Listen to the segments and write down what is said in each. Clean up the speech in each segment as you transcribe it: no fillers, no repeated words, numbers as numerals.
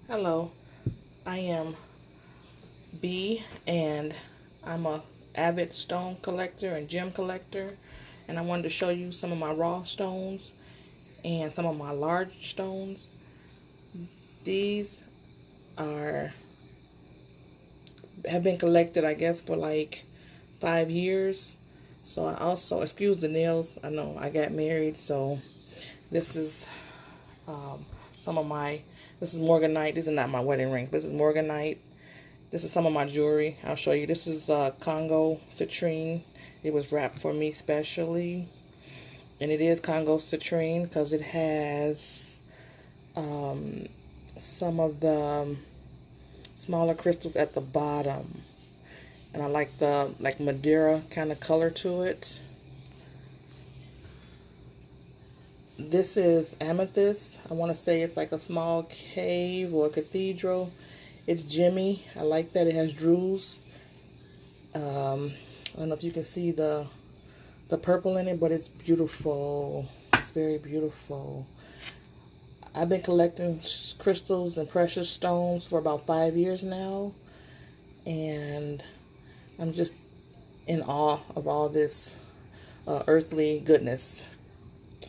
Hello, I am B, and I'm a avid stone collector and gem collector, and I wanted to show you some of my raw stones and some of my large stones. These are have been collected, I guess, for like 5 years. So I also, excuse the nails, I know I got married, so this is um, some of my, this is morganite. These are not my wedding rings, but this is morganite. This is some of my jewelry. I'll show you. This is Congo citrine. It was wrapped for me specially. And it is Congo citrine because it has some of the smaller crystals at the bottom. And I like the Madeira kind of color to it. This is amethyst. I want to say it's like a small cave or a cathedral. It's gemmy. I like that. It has jewels. I don't know if you can see the purple in it, but it's beautiful. It's very beautiful. I've been collecting crystals and precious stones for about 5 years now, and I'm just in awe of all this earthly goodness.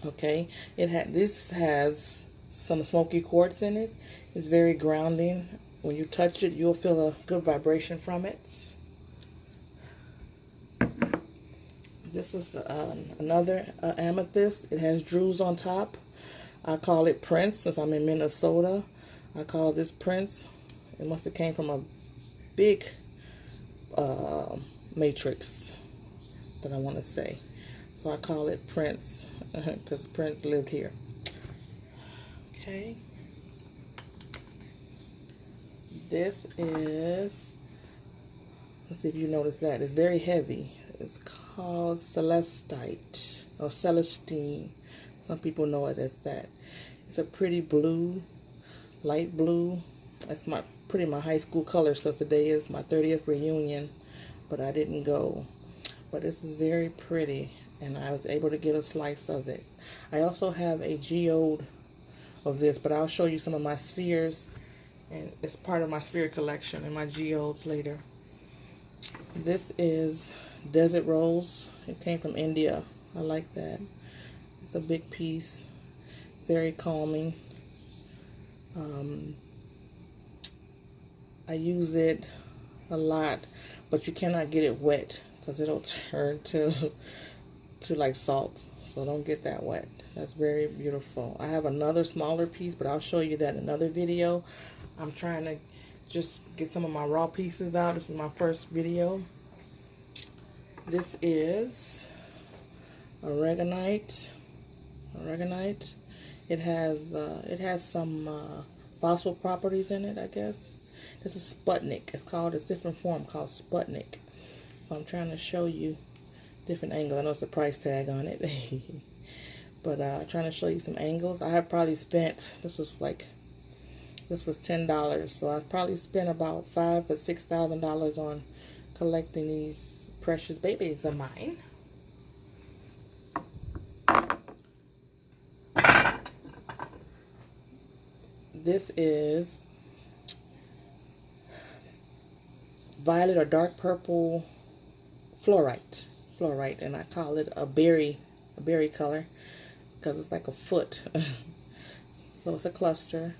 Okay, this has some smoky quartz in it. It's very grounding. When you touch it, you'll feel a good vibration from it. This is another amethyst. It has jewels on top. I call it Prince since I'm in Minnesota. I call this Prince. It must have came from a big matrix that I want to say. So I call it Prince because Prince lived here. Okay. This is, let's see if you notice that. It's very heavy. It's called celestite or celestine. Some people know it as that. It's a pretty blue, light blue. That's my high school colors because today is my 30th reunion, but I didn't go. But this is very pretty, and I was able to get a slice of it. I also have a geode of this, but I'll show you some of my spheres, and it's part of my sphere collection and my geodes later. This is desert rose. It came from India. I like that. It's a big piece, very calming. I use it a lot, but you cannot get it wet because it'll turn to like salt. So don't get that wet. That's very beautiful. I have another smaller piece, but I'll show you that in another video. I'm trying to just get some of my raw pieces out. This is my first video. This is aragonite. It has some fossil properties in it, I guess. This is Sputnik. It's called a different form called Sputnik. So I'm trying to show you different angles. I know it's a price tag on it, but trying to show you some angles. I have probably spent, this was $10, so I probably spent about $5,000 to $6,000 on collecting these precious babies of mine. This is violet or dark purple fluorite, and I call it a berry color because it's like a foot. So it's a cluster,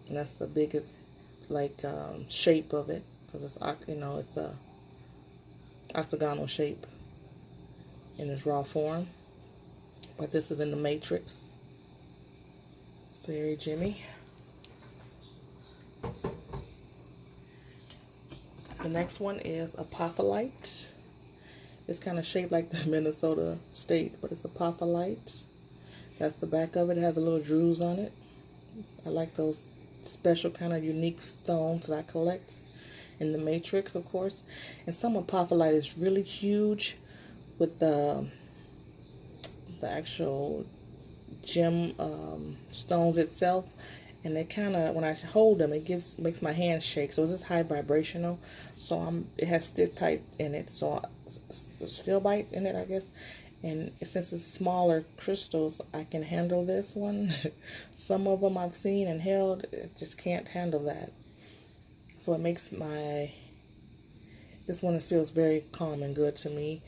and that's the biggest shape of it because it's it's a octagonal shape in its raw form. But this is in the matrix. It's very gemmy. The next one is apophyllite. It's kind of shaped like the Minnesota state, but it's apophyllite. That's the back of it. It has a little jewels on it. I like those special kind of unique stones that I collect in the matrix, of course. And some apophyllite is really huge with the actual gem stones itself. And they kind of, when I hold them, it makes my hands shake. So it's high vibrational. So it has stitch tight in it. So steel bite in it, I guess. And since it's smaller crystals, I can handle this one. Some of them I've seen and held, I just can't handle that. So it makes this one feels very calm and good to me.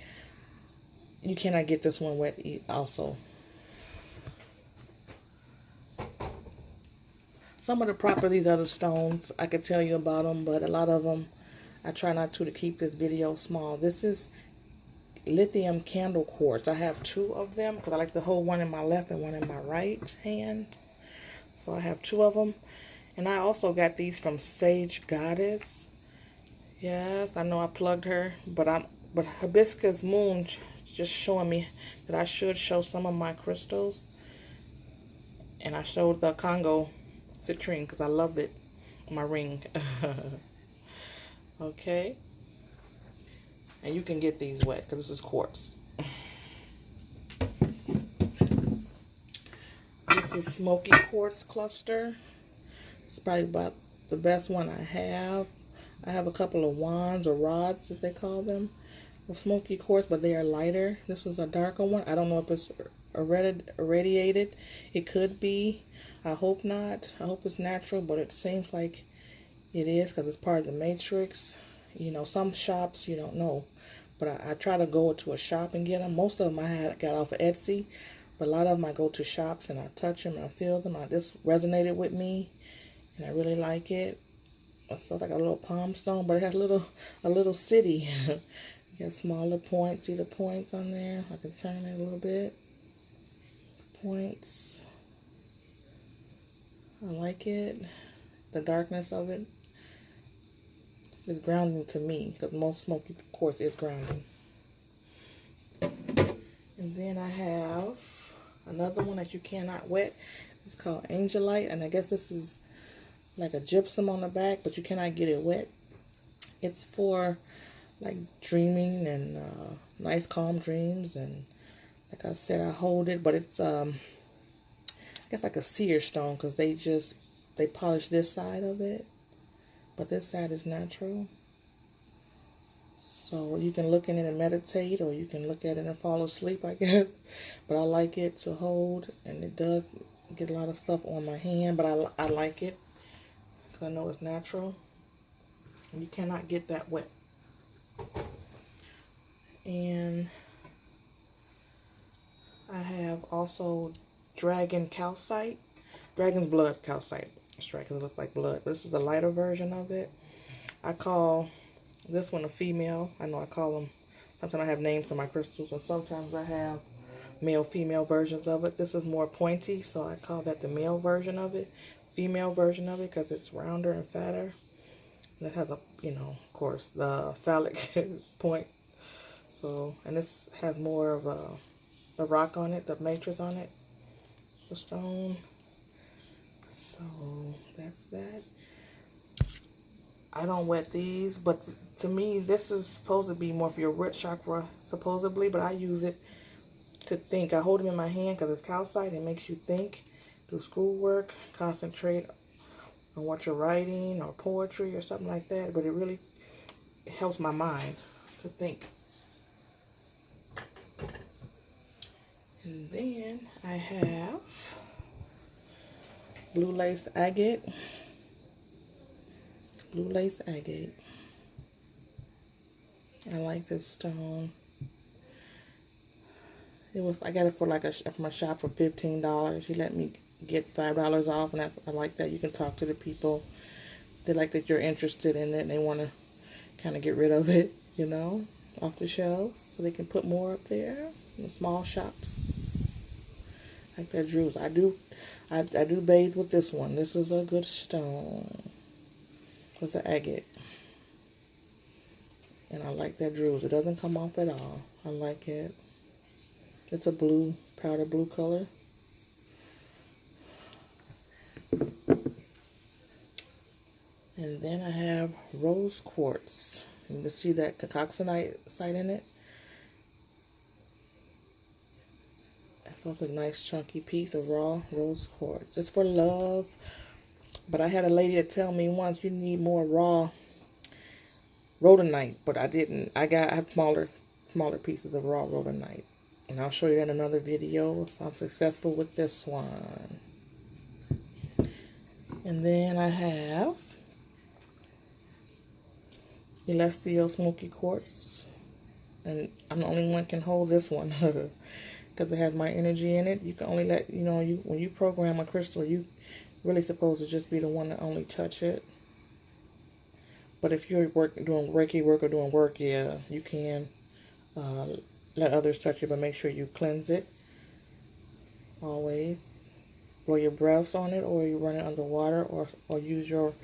You cannot get this one wet also. Some of the properties of the stones, I could tell you about them, but a lot of them, I try not to keep this video small. This is lithium candle quartz. I have 2 of them because I like to hold one in my left and one in my right hand. So I have 2 of them. And I also got these from Sage Goddess. Yes, I know I plugged her, but Hibiscus Moon just showing me that I should show some of my crystals. And I showed the Congo citrine because I loved it on my ring. Okay. And you can get these wet because this is quartz. This is Smoky Quartz Cluster. It's probably about the best one I have. I have a couple of wands or rods, as they call them, of Smoky Quartz, but they are lighter. This is a darker one. I don't know if it's irradiated. It could be. I hope not. I hope it's natural, but it seems like it is because it's part of the matrix. You know, some shops you don't know. But I try to go to a shop and get them. Most of them I got off of Etsy. But a lot of them I go to shops and I touch them and I feel them. This resonated with me. And I really like it. So it's like a little palm stone. But it has a little city. You got smaller points. See the points on there? I can turn it a little bit. Points. I like it. The darkness of it. It's grounding to me because most smoky quartz is grounding. And then I have another one that you cannot wet. It's called Angelite, and I guess this is like a gypsum on the back, but you cannot get it wet. It's for like dreaming and nice calm dreams, and like I said, I hold it, but it's I guess like a seer stone because they polish this side of it. But this side is natural. So you can look in it and meditate, or you can look at it and fall asleep, I guess. But I like it to hold, and it does get a lot of stuff on my hand, but I like it because I know it's natural. And you cannot get that wet. And I have also Dragon Calcite. Dragon's Blood Calcite. That's right, because it looks like blood. But this is a lighter version of it. I call this one a female. I know I call them, sometimes I have names for my crystals, and sometimes I have male, female versions of it. This is more pointy, so I call that the male version of it. Female version of it, because it's rounder and fatter. And it has a, of course, the phallic point. So, and this has more of the rock on it, the matrix on it, the stone. So that's that. I don't wet these, but to me, this is supposed to be more for your root chakra, supposedly, but I use it to think. I hold them in my hand because it's calcite. It makes you think, do schoolwork, concentrate on what you're writing or poetry or something like that, but it really helps my mind to think. And then I have blue lace agate. Blue lace agate. I like this stone. I got it for from a shop for $15. He let me get $5 off, and I like that. You can talk to the people. They like that you're interested in it, and they want to kind of get rid of it, off the shelves, so they can put more up there in the small shops. Like that druze. I do bathe with this one. This is a good stone. It's an agate. And I like that druze. It doesn't come off at all. I like it. It's a blue, powder blue color. And then I have rose quartz. You can see that cocosonite site in it. That's a nice chunky piece of raw rose quartz. It's for love. But I had a lady that tell me once you need more raw rhodonite, but I didn't. I have smaller pieces of raw rhodonite. And I'll show you in another video if I'm successful with this one. And then I have Celestial Smoky Quartz. And I'm the only one can hold this one because it has my energy in it. You can only let, when you program a crystal, you really supposed to just be the one to only touch it. But if you're doing Reiki work or doing work, yeah, you can let others touch it, but make sure you cleanse it always. Blow your breaths on it, or you run it under water, or use your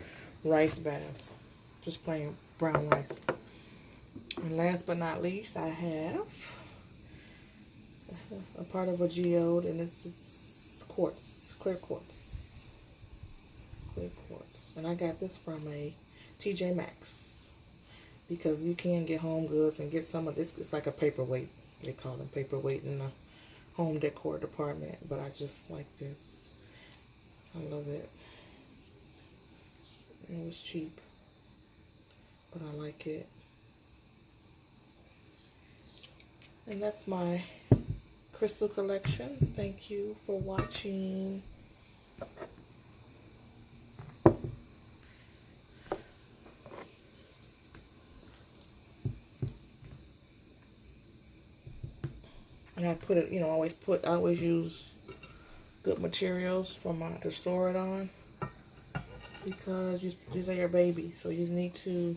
rice baths. Just plain brown rice. And last but not least, I have a part of a geode, and it's quartz, clear quartz. Clear quartz. And I got this from a TJ Maxx, because you can get Home Goods and get some of this. It's like a paperweight. They call them paperweight in the home decor department, but I just like this. I love it. It was cheap, but I like it. And that's my crystal collection. Thank you for watching. And I put it, I always use good materials to store it on, because these are your babies, so you need to,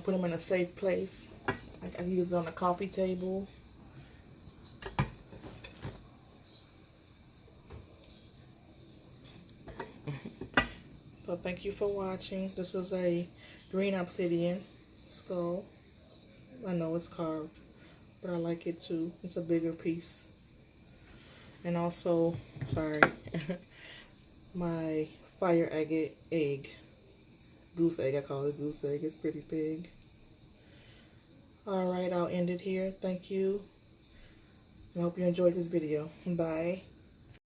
put them in a safe place. I use it on the coffee table. So thank you for watching. This is a green obsidian skull. I know it's carved, but I like it too. It's a bigger piece. And also, sorry, my fire agate egg. Goose egg, I call it goose egg. It's pretty big. Alright, I'll end it here. Thank you. I hope you enjoyed this video. Bye.